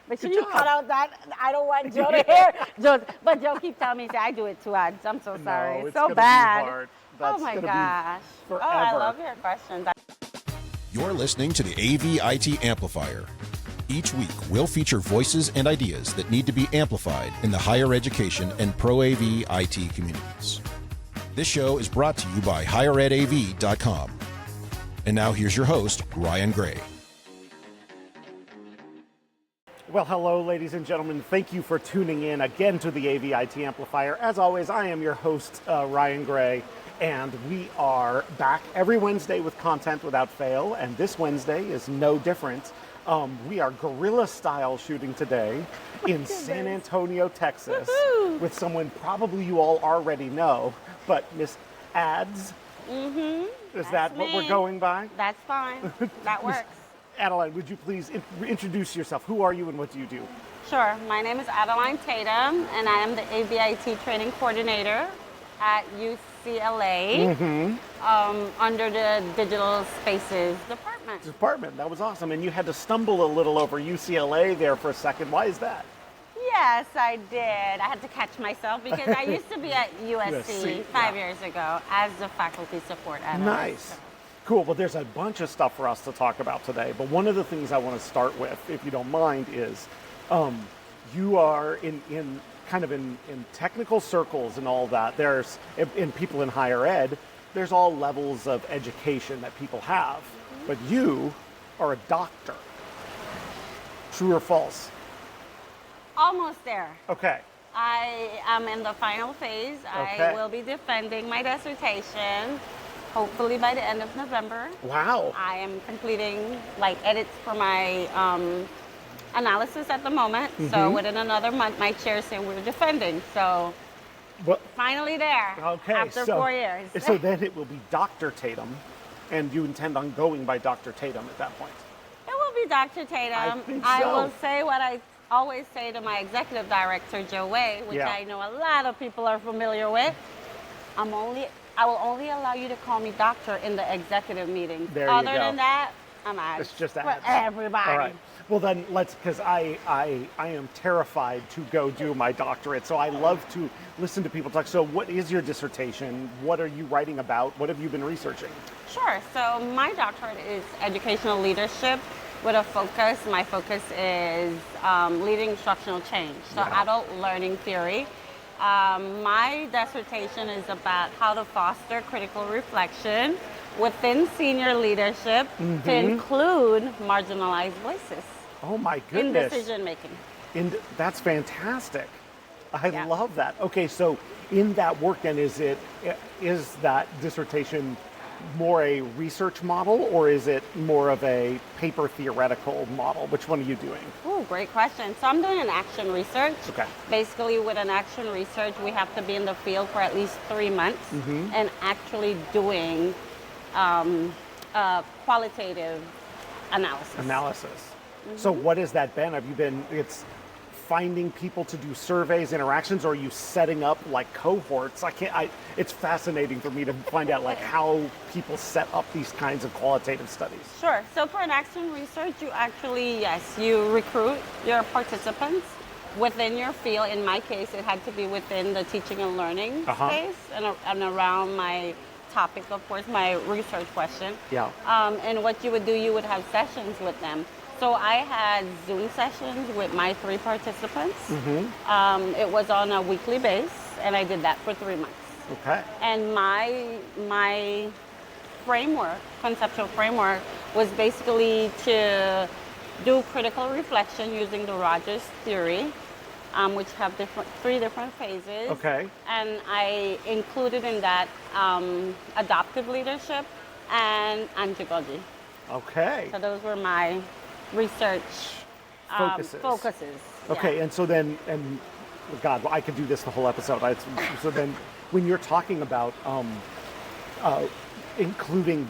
Make sure Good you job. cut out that. I don't want Joe to hear. But Joe keeps telling me, say, I do it too. I'm so sorry. No, it's So gonna bad. Be hard. That's oh my gonna gosh. Be forever. Oh, I love your questions. You're listening to the AV-IT Amplifier. Each week, we'll feature voices and ideas that need to be amplified in the higher education and pro-AV IT communities. This show is brought to you by higheredav.com. And now here's your host, Ryan Gray. Well, hello, ladies and gentlemen. Thank you for tuning in again to the AV-IT Amplifier. As always, I am your host, Ryan Gray, and we are back every Wednesday with content without fail, and this Wednesday is no different. We are guerrilla-style shooting today in San Antonio, Texas, with someone probably you all already know, but Miss Ads. Is that what we're going by? That's fine. That works. Adeline, would you please introduce yourself? Who are you and what do you do? Sure. My name is Adaline Tatum, and I am the AVIT training coordinator at UCLA under the Digital Spaces Department. That was awesome. And you had to stumble a little over UCLA there for a second. Why is that? Yes, I did. I had to catch myself because I used to be at USC 5 years ago as a faculty support analyst. Nice. Cool. Well, there's a bunch of stuff for us to talk about today, but one of the things I want to start with, if you don't mind, is you are in technical circles and all that. There's in people in higher ed, there's all levels of education that people have, but you are a doctor. True or false? Almost there. Okay. I am in the final phase. Okay. I will be defending my dissertation. Hopefully by the end of November. Wow. I am completing edits for my analysis at the moment. So within another month, my chair said we're defending. So finally there. Okay. After 4 years. So then it will be Dr. Tatum, and you intend on going by Dr. Tatum at that point. It will be Dr. Tatum. I think so. I will say what I always say to my executive director, Joe Way, which I know a lot of people are familiar with. I will only allow you to call me doctor in the executive meetings. There you Other go. than that, I'm Ads. It's just Ads. For everybody. All right. Well then, because I am terrified to go do my doctorate, so I love to listen to people talk. So what is your dissertation? What are you writing about? What have you been researching? Sure. So my doctorate is educational leadership with a focus. My focus is leading instructional change. So adult learning theory. My dissertation is about how to foster critical reflection within senior leadership to include marginalized voices. Oh my goodness. In decision making. That's fantastic. I love that. Okay, so in that work then, is that dissertation more a research model or is it more of a paper theoretical model? Which one are you doing? Oh, great question. So I'm doing an action research. Okay. Basically with an action research, we have to be in the field for at least 3 months and actually doing qualitative analysis. So what has that been? Have you been, it's finding people to do surveys, interactions, or are you setting up cohorts? It's fascinating for me to find out how people set up these kinds of qualitative studies. Sure. So for an action research, you actually, you recruit your participants within your field. In my case, it had to be within the teaching and learning space and around my topic, of course, my research question. Yeah. And what you would do, you would have sessions with them. So I had Zoom sessions with my 3 participants. It was on a weekly base, and I did that for 3 months. Okay. And my framework, conceptual framework, was basically to do critical reflection using the Rogers theory, which have 3 different phases. Okay. And I included in that adaptive leadership and andragogy. Okay. So those were my research focuses. Okay, and so then, God, I could do this the whole episode. So then, when you're talking about including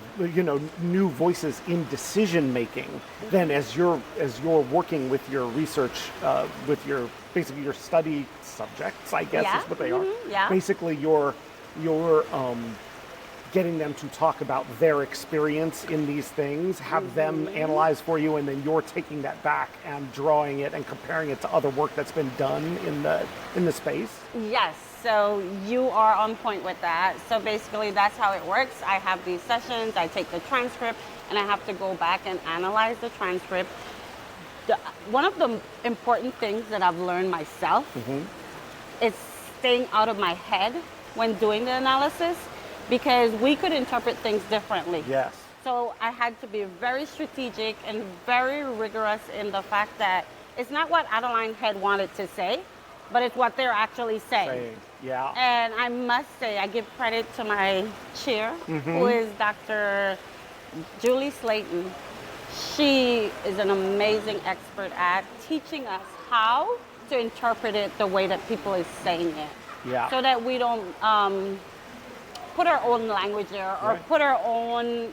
new voices in decision making, then as you're working with your research, with your basically your study subjects, I guess is what they are. Yeah. Basically, you're getting them to talk about their experience in these things, have them analyze for you, and then you're taking that back and drawing it and comparing it to other work that's been done in the space? Yes, so you are on point with that. So basically that's how it works. I have these sessions, I take the transcript, and I have to go back and analyze the transcript. One of the important things that I've learned myself is staying out of my head when doing the analysis, because we could interpret things differently. Yes. So I had to be very strategic and very rigorous in the fact that it's not what Adeline had wanted to say, but it's what they're actually saying. Yeah. And I must say, I give credit to my chair, who is Dr. Julie Slayton. She is an amazing expert at teaching us how to interpret it the way that people is saying it. Yeah. So that we don't put our own language there or put our own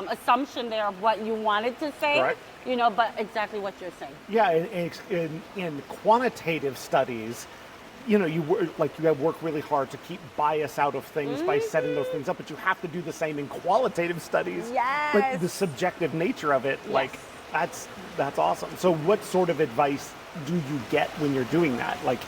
assumption there of what you wanted to say, you know, but exactly what you're saying. Yeah, in quantitative studies, you know, you have work really hard to keep bias out of things by setting those things up, but you have to do the same in qualitative studies. Yes. But the subjective nature of it, like, that's awesome. So what sort of advice do you get when you're doing that? Like,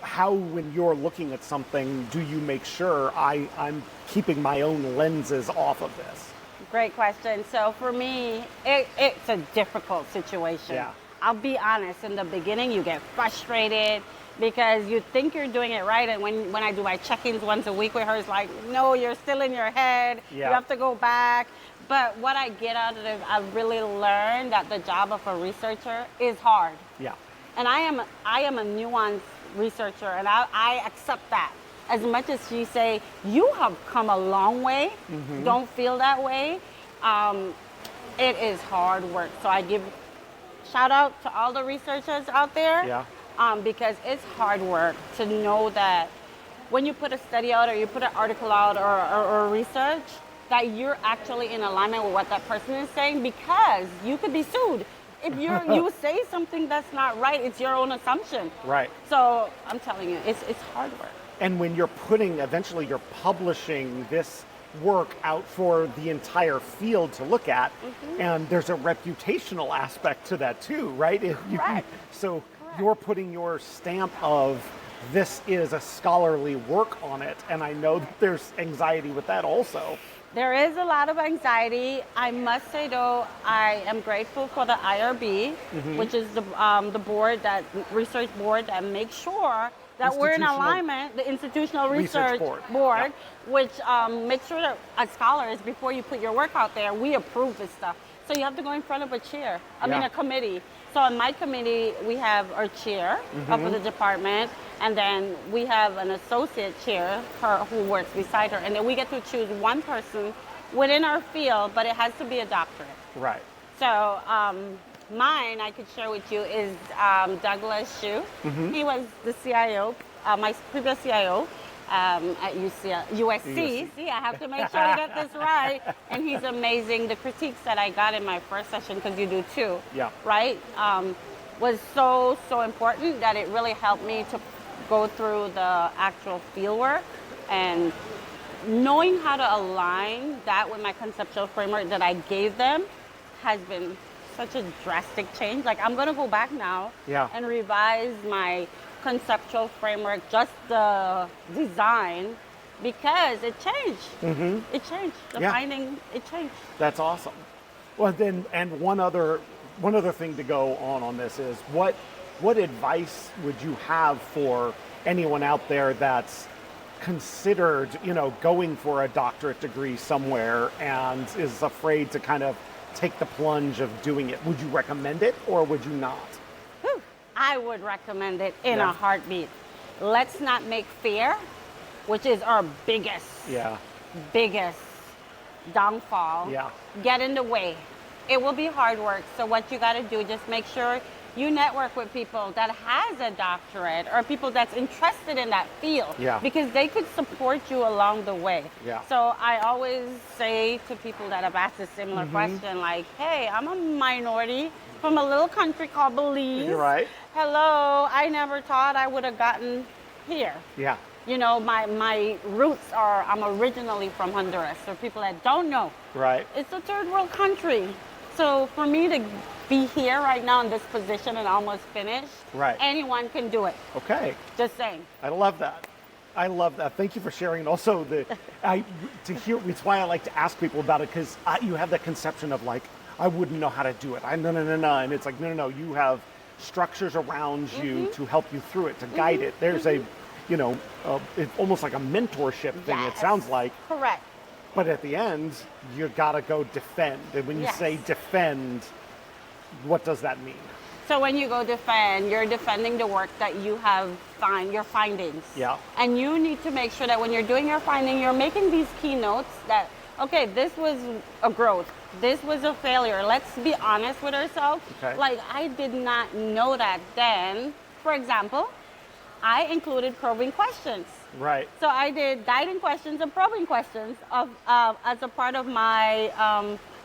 how, when you're looking at something, do you make sure I'm keeping my own lenses off of this? Great question. So for me, it's a difficult situation. Yeah. I'll be honest, in the beginning you get frustrated because you think you're doing it right, and when I do my check-ins once a week with her, it's like, no, you're still in your head, you have to go back. But what I get out of it, I've really learned that the job of a researcher is hard. Yeah. And I am a nuanced researcher, and I accept that. As much as she say, you have come a long way, don't feel that way, it is hard work. So I give shout out to all the researchers out there, because it's hard work to know that when you put a study out or you put an article out or research, that you're actually in alignment with what that person is saying, because you could be sued. If you say something that's not right, it's your own assumption. Right. So I'm telling you, it's hard work. And when eventually you're publishing this work out for the entire field to look at, and there's a reputational aspect to that too, right? So you're putting your stamp of, this is a scholarly work on it, and I know that there's anxiety with that also. There is a lot of anxiety. I must say, though, I am grateful for the IRB, which is the board, that research board that makes sure that we're in alignment, the Institutional Research Board, which makes sure that as scholars, before you put your work out there, we approve this stuff. So you have to go in front of a chair, a committee. So on my committee, we have our chair of the department, and then we have an associate chair, who works beside her, and then we get to choose one person within our field, but it has to be a doctorate. Right. So mine, I could share with you, is Douglas Hsu. He was the CIO, my previous CIO at USC. See, I have to make sure I get this right. And he's amazing. The critiques that I got in my first session, because you do too, right, was so important that it really helped me to go through the actual field work, and knowing how to align that with my conceptual framework that I gave them has been such a drastic change. Like, I'm going to go back now and revise my conceptual framework, just the design, because it changed. It changed. The finding, it changed. That's awesome. Well, then, and one other thing to go on this is, what advice would you have for anyone out there that's considered, going for a doctorate degree somewhere and is afraid to kind of take the plunge of doing it? Would you recommend it, or would you not? I would recommend it in a heartbeat. Let's not make fear, which is our biggest downfall, get in the way. It will be hard work. So what you got to do, just make sure you network with people that has a doctorate, or people that's interested in that field, because they could support you along the way. So I always say to people that have asked a similar question, like, hey, I'm a minority from a little country called Belize. You're right. Hello, I never thought I would have gotten here. You know, my roots are, I'm originally from Honduras. For people that don't know, Right. it's a third world country. So for me to be here right now in this position and almost finished, Right. anyone can do it. Okay. Just saying. I love that. I love that. Thank you for sharing. And also, to hear, it's why I like to ask people about it, because you have that conception of like, I wouldn't know how to do it. No. And it's like, no. You have structures around you to help you through it, to guide it. There's a, you know, it's almost like a mentorship thing, it Yes. sounds like. Correct. But at the end, you gotta go defend. And when you Yes. say defend, what does that mean? So when you go defend, you're defending the work that you have your findings. Yeah. And you need to make sure that when you're doing your finding, you're making these keynotes that, okay, this was a growth. This was a failure. Let's be honest with ourselves. Okay. Like, I did not know that then. For example, I included probing questions. Right. So I did guiding questions and probing questions as a part of my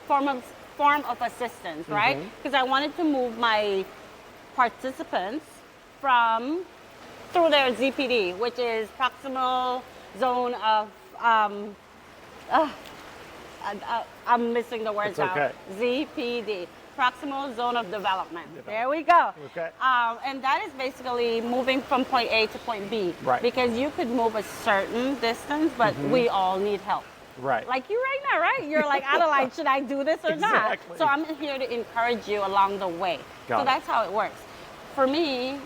form of assistance, right? Because I wanted to move my participants through their ZPD, which is proximal zone of, I'm missing the words It's okay. now. ZPD, proximal zone of development. There we go. Okay. And that is basically moving from point A to point B. Right. Because you could move a certain distance, but we all need help. Right. Like you right now, right? You're like, Adeline, should I do this or not? Exactly. So I'm here to encourage you along the way. Got So it. that's how it works. For me,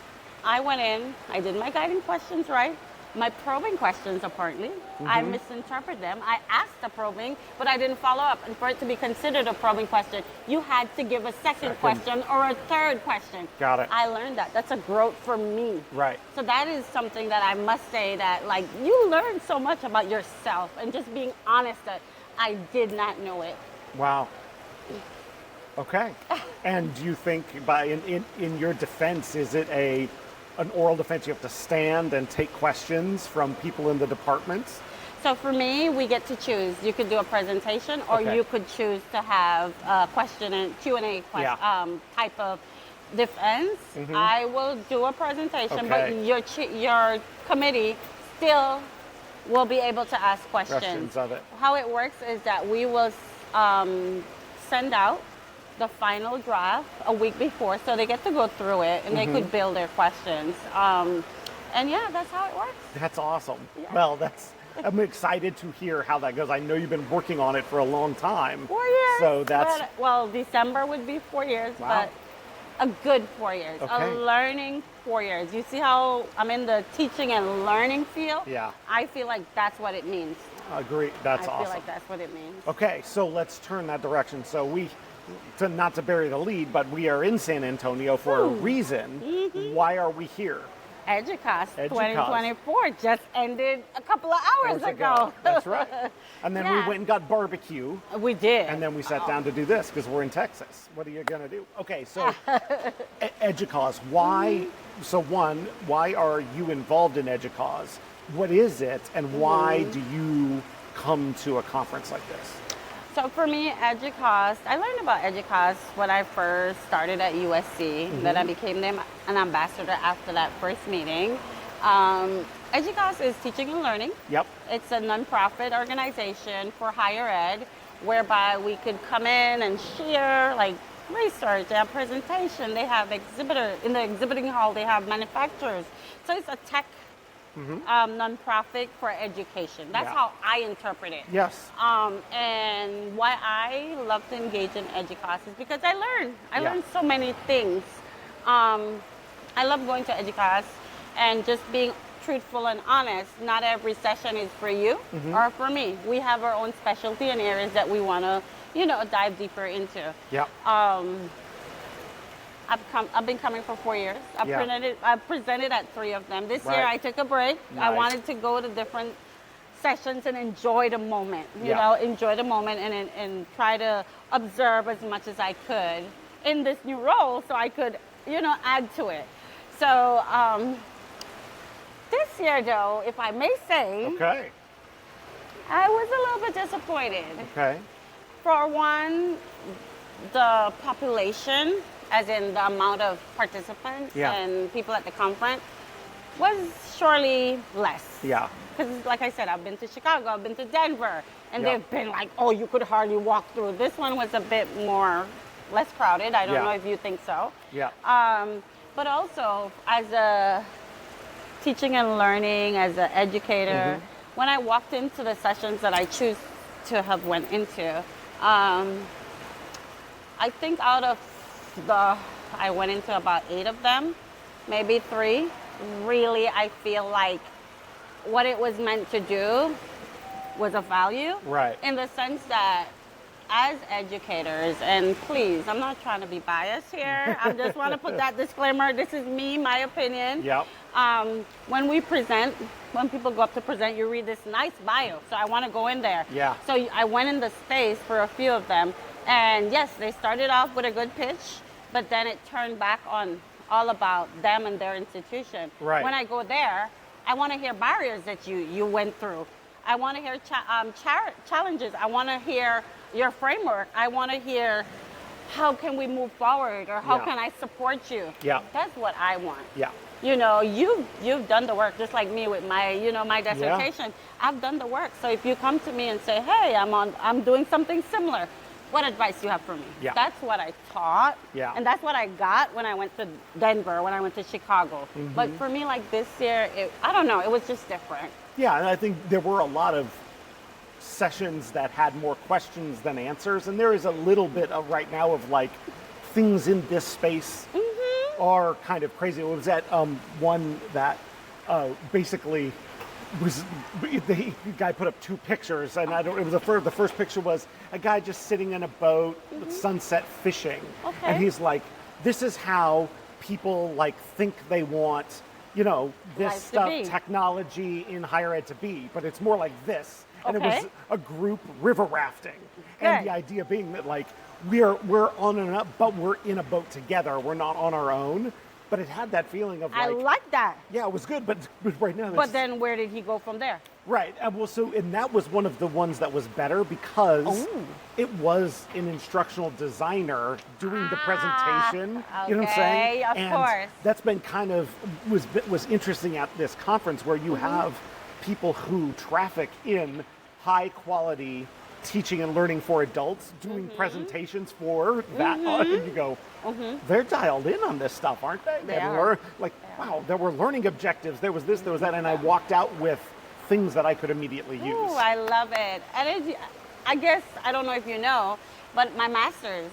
I went in, I did my guiding questions right. My probing questions, apparently, I misinterpreted them. I asked the probing, but I didn't follow up. And for it to be considered a probing question, you had to give a second question or a third question. Got it. I learned that. That's a growth for me. Right. So that is something that I must say that, like, you learn so much about yourself and just being honest that I did not know it. Wow. Okay. And do you think in your defense, is it an oral defense? You have to stand and take questions from people in the departments? So for me, we get to choose. You could do a presentation, or Okay. you could choose to have a question and Q&A type of defense. I will do a presentation, Okay. but your committee still will be able to ask Questions of it. How it works is that we will send out the final draft a week before, so they get to go through it and they could build their questions. And yeah, that's how it works. That's awesome. Yeah. Well, I'm excited to hear how that goes. I know you've been working on it for a long time. 4 years. So that's, Well, December would be 4 years, Wow. but a good 4 years. Okay. A learning 4 years. You see how I'm in the teaching and learning field? Yeah. I feel like that's what it means. agree. That's I awesome. feel like that's what it means. Okay, so let's turn that direction. So not to bury the lead, but we are in San Antonio for a reason. Why are we here? EDUCAUSE EDUCAUSE. 2024 just ended a couple of hours ago. That's right. And then we Yeah. went and got barbecue, We did. and then we sat down to do this because we're in Texas. What are you going to do? Okay, so EDUCAUSE, why? So one, why are you involved in EDUCAUSE? What is it, and why do you come to a conference like this? So for me, EDUCAUSE, I learned about EDUCAUSE when I first started at USC. Then I became an ambassador after that first meeting. EDUCAUSE is teaching and learning. Yep. It's a nonprofit organization for higher ed, whereby we could come in and share like research and presentation. They have in the exhibiting hall, they have manufacturers. So it's a tech nonprofit for education. That's Yeah. how I interpret it. Yes. And why I love to engage in EDUCAUSE is because I learned so many things. I love going to EDUCAUSE and just being truthful and honest. Not every session is for you or for me. We have our own specialty and areas that we want to, dive deeper into. Yep. I've been coming for 4 years. I've presented at 3 of them. This year Right. I took a break. I Nice. wanted to go to different sessions and enjoy the moment. Enjoy the moment and try to observe as much as I could in this new role, so I could, add to it. So this year, though, if I may say, Okay. I was a little bit disappointed. Okay. For one, the population, as in the amount of participants Yeah. and people at the conference, was surely less. Yeah. Because like I said, I've been to Chicago, I've been to Denver, and Yeah. they've been like, oh, you could hardly walk through. This one was a bit more, less crowded. I don't Yeah. know if you think so. Yeah. But also, as a teaching and learning, as an educator, when I walked into the sessions that I choose to have went into, I think out of I went into about 8 of them, maybe 3. Really, I feel like what it was meant to do was of value. Right. In the sense that as educators, and please, I'm not trying to be biased here. I just want to put that disclaimer. This is me, my opinion. Yep. When we present, when people go up to present, you read this nice bio. So I want to go in there. Yeah. So I went in the space for a few of them. And yes, they started off with a good pitch, but then it turned back on all about them and their institution. Right. When I go there, I want to hear barriers that you went through. I want to hear challenges. I want to hear your framework. I want to hear how can we move forward, or how Yeah. can I support you. Yeah. That's what I want. Yeah. You know, you've done the work, just like me with my, my dissertation. I've done the work. So if you come to me and say, hey, I'm doing something similar, what advice do you have for me? Yeah. That's what I taught. Yeah. And that's what I got when I went to Denver, when I went to Chicago. But for me, like this year, I don't know, it was just different. Yeah, and I think there were a lot of sessions that had more questions than answers, and there is a little bit of right now of like things in this space are kind of crazy. It was at one that basically was the guy put up 2 pictures, and it was the first picture was a guy just sitting in a boat with sunset fishing, Okay. and he's like, this is how people like think they want this Life to stuff, be. technology in higher ed to be, but it's more like this. And it was Okay. a group river rafting. And Good. the idea being that like we're on but we're in a boat together. We're not on our own. But it had that feeling of I like, like that. yeah, it was good, but right now But then where did he go from there? right. And that was one of the ones that was better because it was an instructional designer doing the presentation. You know what I'm saying? Okay, of And course. that's been kind of was interesting at this conference where you have people who traffic in high quality teaching and learning for adults doing presentations for that. And you go, they're dialed in on this stuff, aren't they? They And are. wow, there were learning objectives. There was this, there was that. And I walked out with things that I could immediately use. Ooh, I love it. And I guess, I don't know if you know, but my master's,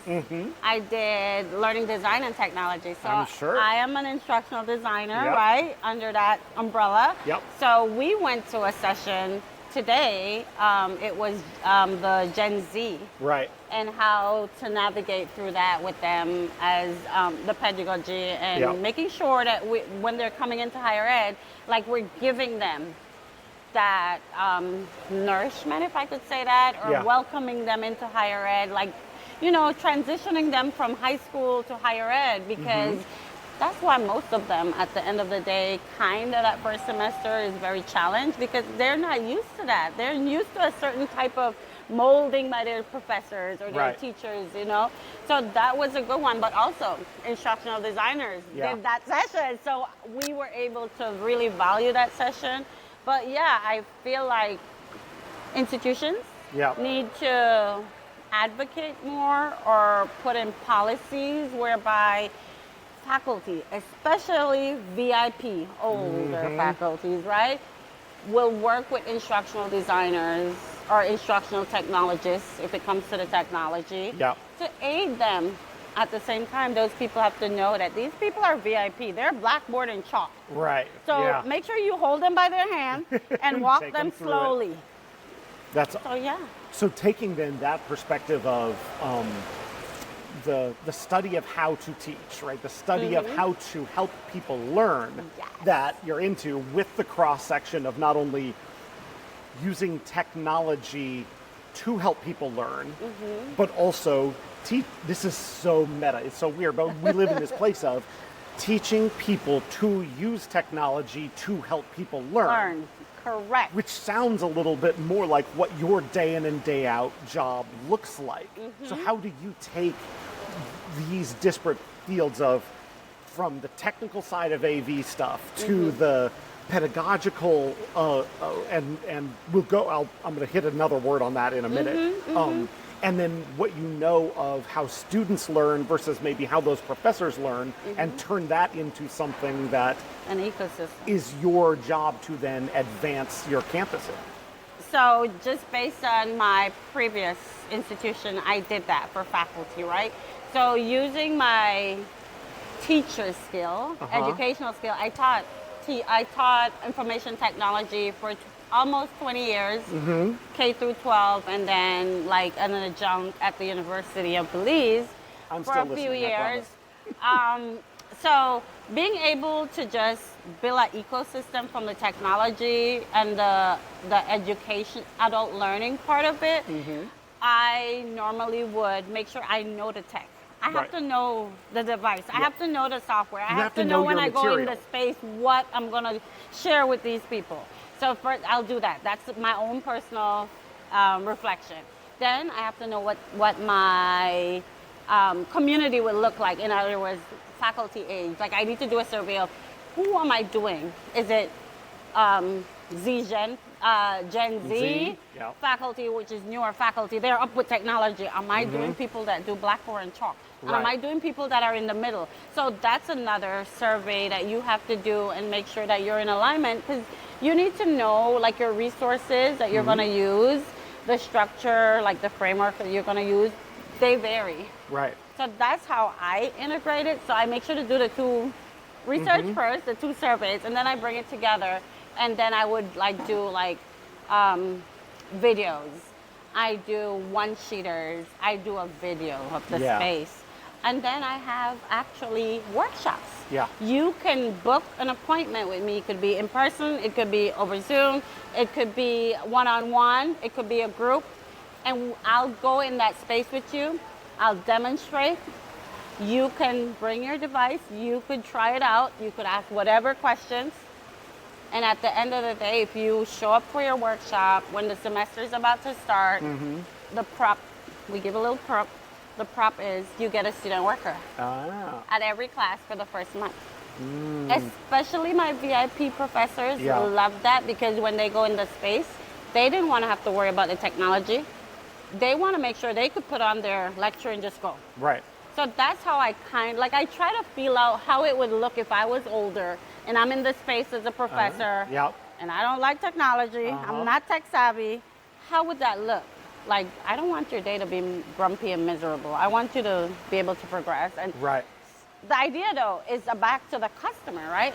I did learning design and technology. So I'm sure. I am an instructional designer, Yep. right, under that umbrella. Yep. So we went to a session today. It was the Gen Z. Right. And how to navigate through that with them as the pedagogy and Yep. making sure that when they're coming into higher ed, like we're giving them that nourishment, if I could say that, or Yeah. welcoming them into higher ed, like, transitioning them from high school to higher ed, because that's why most of them at the end of the day, kind of that first semester is very challenged because they're not used to that. They're used to a certain type of molding by their professors or their Right. teachers, So that was a good one, but also instructional designers Yeah. did that session. So we were able to really value that session. But yeah, I feel like institutions Yeah. need to advocate more or put in policies whereby faculty, especially VIP, older faculties, right, will work with instructional designers or instructional technologists if it comes to the technology Yeah. to aid them. At the same time, those people have to know that these people are VIP. They're blackboard and chalk. Right. So yeah. make sure you hold them by their hand and walk Take them them through it. slowly. That's So yeah. so taking then that perspective of the study of how to teach, right? The study of how to help people learn Yes. that you're into with the cross section of not only using technology to help people learn, but also teach. This is so meta. It's so weird, but we live in this place of teaching people to use technology to help people Learn. Correct. which sounds a little bit more like what your day in and day out job looks like. So how do you take these disparate fields of from the technical side of AV stuff to the pedagogical, and we'll go. I'm going to hit another word on that in a minute. And then what you know of how students learn versus maybe how those professors learn, and turn that into something that An ecosystem. is your job to then advance your campus in. So just based on my previous institution, I did that for faculty, right? So using my teacher skill, educational skill, I taught information technology for almost 20 years, K through 12, and then like an adjunct at the University of Belize for a few years. So being able to just build an ecosystem from the technology and the education, adult learning part of it, I normally would make sure I know the tech. I have to know the device. I have to know the software. I have to know when I go in the space what I'm going to share with these people. So first, I'll do that. That's my own personal reflection. Then I have to know what my community will look like. In other words, faculty age. Like I need to do a survey of who am I doing? Is it Gen Z faculty, which is newer faculty? They're up with technology. Am I doing people that do blackboard and chalk? And am I doing people that are in the middle? So that's another survey that you have to do and make sure that you're in alignment, because you need to know like your resources that you're going to use, the structure, like the framework that you're going to use, they vary. Right. So that's how I integrate it. So I make sure to do the two research first, the two surveys, and then I bring it together. And then I would like do like videos. I do one-sheeters. I do a video of the space. And then I have actually workshops. Yeah. You can book an appointment with me. It could be in person. It could be over Zoom. It could be one-on-one. It could be a group. And I'll go in that space with you. I'll demonstrate. You can bring your device. You could try it out. You could ask whatever questions. And at the end of the day, if you show up for your workshop, when the semester is about to start, the prop, we give a little prop. The prop is you get a student worker at every class for the first month. Especially my VIP professors love that, because when they go in the space, they didn't want to have to worry about the technology. They want to make sure they could put on their lecture and just go. Right. So that's how I I try to feel out how it would look if I was older and I'm in the space as a professor and I don't like technology, I'm not tech savvy. How would that look? Like, I don't want your day to be grumpy and miserable. I want you to be able to progress. And the idea, though, is back to the customer, right?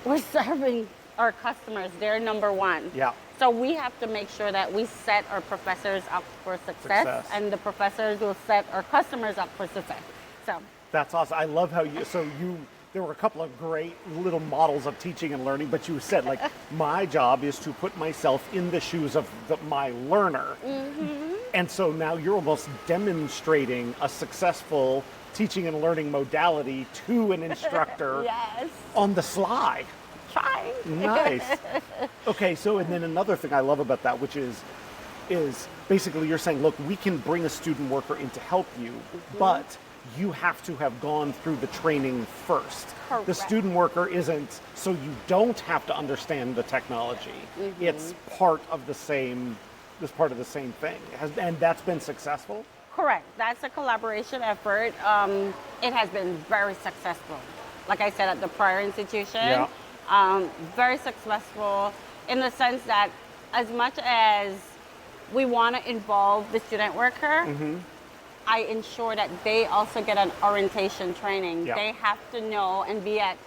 We're serving our customers. They're number one. Yeah. So we have to make sure that we set our professors up for success. And the professors will set our customers up for success. So that's awesome. I love how there were a couple of great little models of teaching and learning, but you said, like, my job is to put myself in the shoes of my learner. And so now you're almost demonstrating a successful teaching and learning modality to an instructor on the sly. Try. Nice. Okay, so and then another thing I love about that, which is basically you're saying, look, we can bring a student worker in to help you, but you have to have gone through the training first. Correct. The student worker isn't, so you don't have to understand the technology. It's part of the same thing. And that's been successful? Correct. That's a collaboration effort. It has been very successful. Like I said, at the prior institution, very successful in the sense that as much as we want to involve the student worker, I ensure that they also get an orientation training. They have to know and be at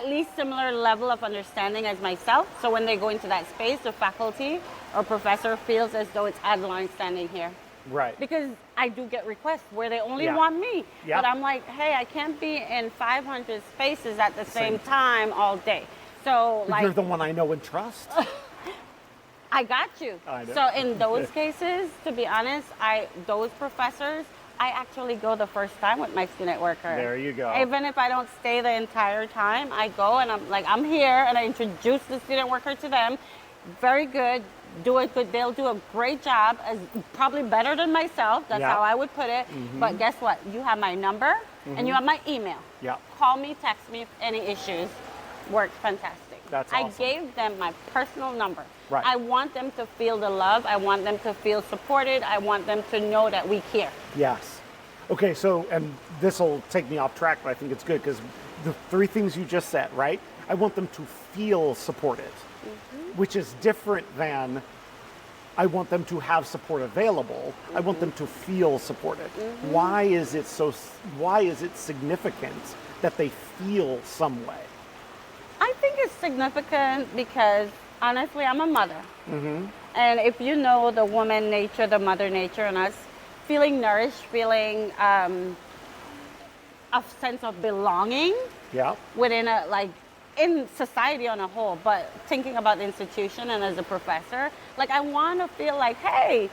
least similar level of understanding as myself. So when they go into that space, the faculty or professor feels as though it's Adeline standing here. Right. Because I do get requests where they only want me. But I'm like, hey, I can't be in 500 spaces at the same time all day. So you're the one I know and trust. I got you. I know. So in those cases, to be honest, those professors, I actually go the first time with my student worker. There you go. Even if I don't stay the entire time, I go and I'm here and I introduce the student worker to them. Very good. They'll do a great job, probably better than myself. That's how I would put it. But guess what? You have my number. and you have my email. Yeah. Call me, text me if any issues. Works fantastic. That's awesome. I gave them my personal number. Right. I want them to feel the love. I want them to feel supported. I want them to know that we care. Yes. Okay, so, and this will take me off track, but I think it's good because the three things you just said, right? I want them to feel supported, which is different than I want them to have support available. I want them to feel supported. Why is it significant that they feel some way? I think it's significant because honestly, I'm a mother. And if you know the woman nature, the mother nature in us, feeling nourished, feeling a sense of belonging within in society on a whole, but thinking about the institution and as a professor, like I want to feel like, hey,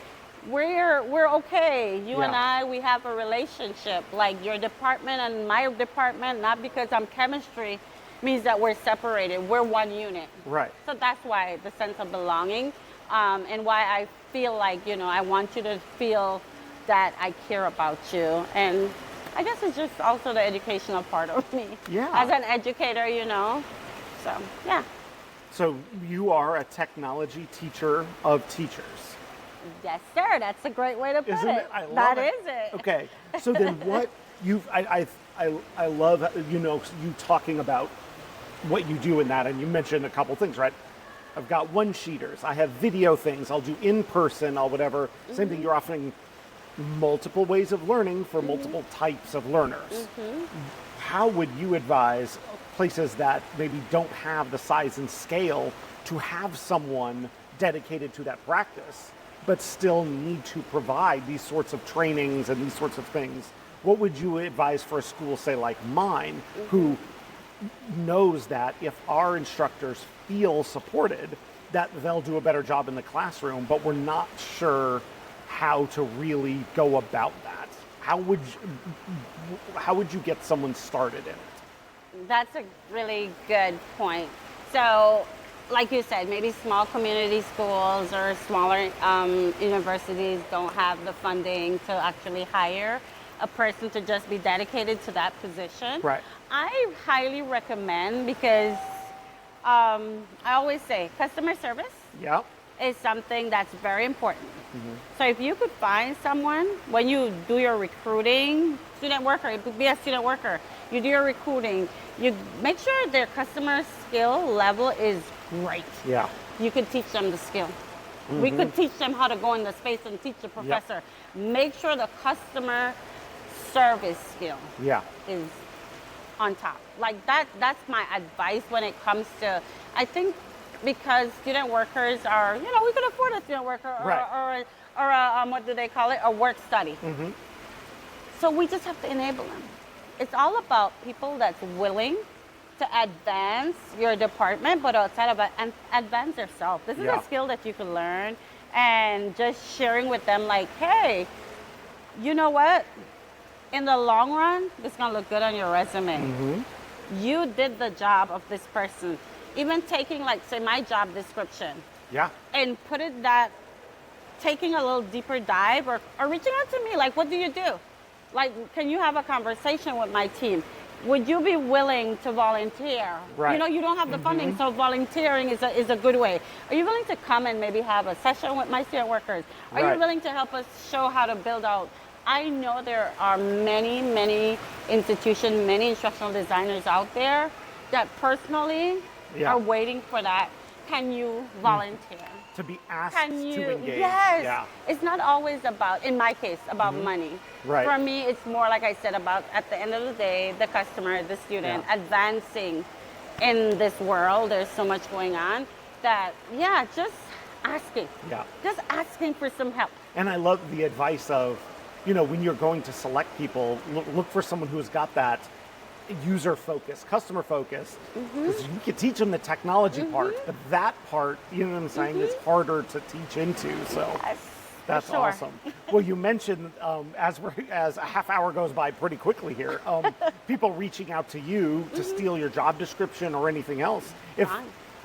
we're okay. You and I, we have a relationship. Like your department and my department, not because I'm chemistry, means that we're separated. We're one unit. Right. So that's why the sense of belonging, and why I feel like, I want you to feel that I care about you. And I guess it's just also the educational part of me. Yeah. As an educator, So, yeah. So you are a technology teacher of teachers. Yes, sir. That's a great way to put Isn't it? I love That it. is it. Okay. So then what I love, you talking about what you do in that, and you mentioned a couple things, right? I've got one-sheeters. I have video things. I'll do in-person, I'll whatever. Same thing, you're offering multiple ways of learning for multiple types of learners. How would you advise places that maybe don't have the size and scale to have someone dedicated to that practice, but still need to provide these sorts of trainings and these sorts of things? What would you advise for a school, say like mine, who knows that if our instructors feel supported, that they'll do a better job in the classroom, but we're not sure how to really go about that? How would you get someone started in it? That's a really good point. So, like you said, maybe small community schools or smaller universities don't have the funding to actually hire a person to just be dedicated to that position. Right. I highly recommend, because I always say customer service is something that's very important. So if you could find someone, when you do your recruiting, student worker, be a student worker, you do your recruiting, you make sure their customer skill level is great. Yeah. You could teach them the skill. We could teach them how to go in the space and teach the professor. Make sure the customer service skill is on top. Like that's my advice when it comes to, I think, because student workers are, we could afford a student worker or a what do they call it? A work study. So we just have to enable them. It's all about people that's willing to advance your department, but outside of it, and advance yourself. This is a skill that you can learn, and just sharing with them like, hey, you know what? In the long run, it's gonna look good on your resume. You did the job of this person. Even taking, like, say, my job description. And put it that, taking a little deeper dive or reaching out to me, like, what do you do? Like, can you have a conversation with my team? Would you be willing to volunteer? Right. You don't have the funding, so volunteering is a good way. Are you willing to come and maybe have a session with my student workers? Are you willing to help us show how to build out? I know there are many, many institutions, many instructional designers out there that personally are waiting for that. Can you volunteer? To be asked to engage. Yes. Yeah. It's not always about, in my case, about money. Right. For me, it's more, like I said, about, at the end of the day, the customer, the student, advancing in this world. There's so much going on that, just asking. Just asking for some help. And I love the advice of, when you're going to select people, look for someone who's got that user focus, customer focus, because you can teach them the technology part, but that part, you know what I'm saying, is harder to teach into. So that's awesome. Well, you mentioned as a half hour goes by pretty quickly here, people reaching out to you to steal your job description or anything else.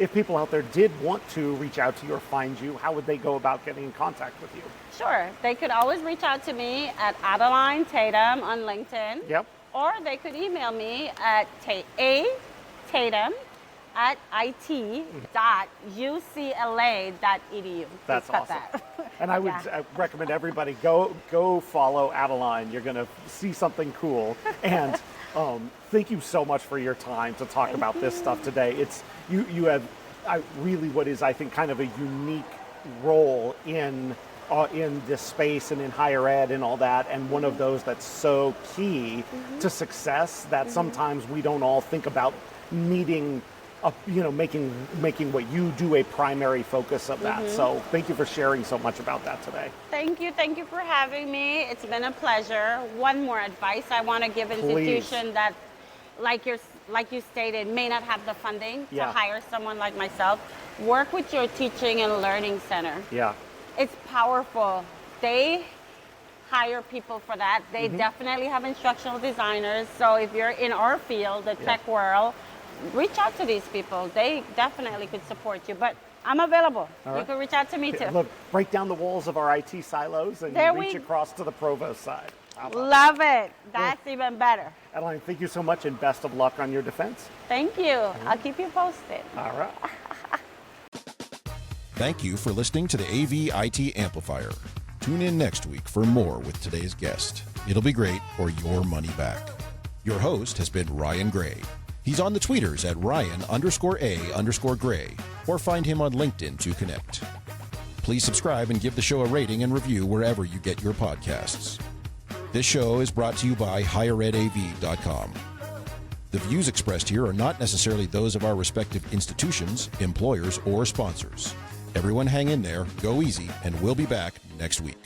If people out there did want to reach out to you or find you, how would they go about getting in contact with you? Sure. They could always reach out to me at Adaline Tatum on LinkedIn. or they could email me at tatum@it.ucla.edu. That's awesome. And I would recommend everybody go follow Adeline. You're going to see something cool. And thank you so much for your time to talk about this stuff today. It's you have really what is, I think, kind of a unique role in this space and in higher ed and all that, and one of those that's so key to success that sometimes we don't all think about needing making what you do a primary focus of that. So thank you for sharing so much about that today. Thank you for having me. It's been a pleasure. One more advice I want to give institutions that, like you stated, may not have the funding to hire someone like myself. Work with your teaching and learning center. Yeah. It's powerful. They hire people for that. They definitely have instructional designers. So if you're in our field, the tech world, reach out to these people. They definitely could support you. But I'm available. You can reach out to me too. Look, break down the walls of our IT silos and reach across to the provost side. Love it. That's even better. Adeline, thank you so much and best of luck on your defense. Thank you. I'll keep you posted. All right. Thank you for listening to the AV IT Amplifier. Tune in next week for more with today's guest. It'll be great or your money back. Your host has been Ryan Gray. He's on the tweeters at Ryan_A_Gray, or find him on LinkedIn to connect. Please subscribe and give the show a rating and review wherever you get your podcasts. This show is brought to you by higheredav.com. The views expressed here are not necessarily those of our respective institutions, employers, or sponsors. Everyone hang in there, go easy, and we'll be back next week.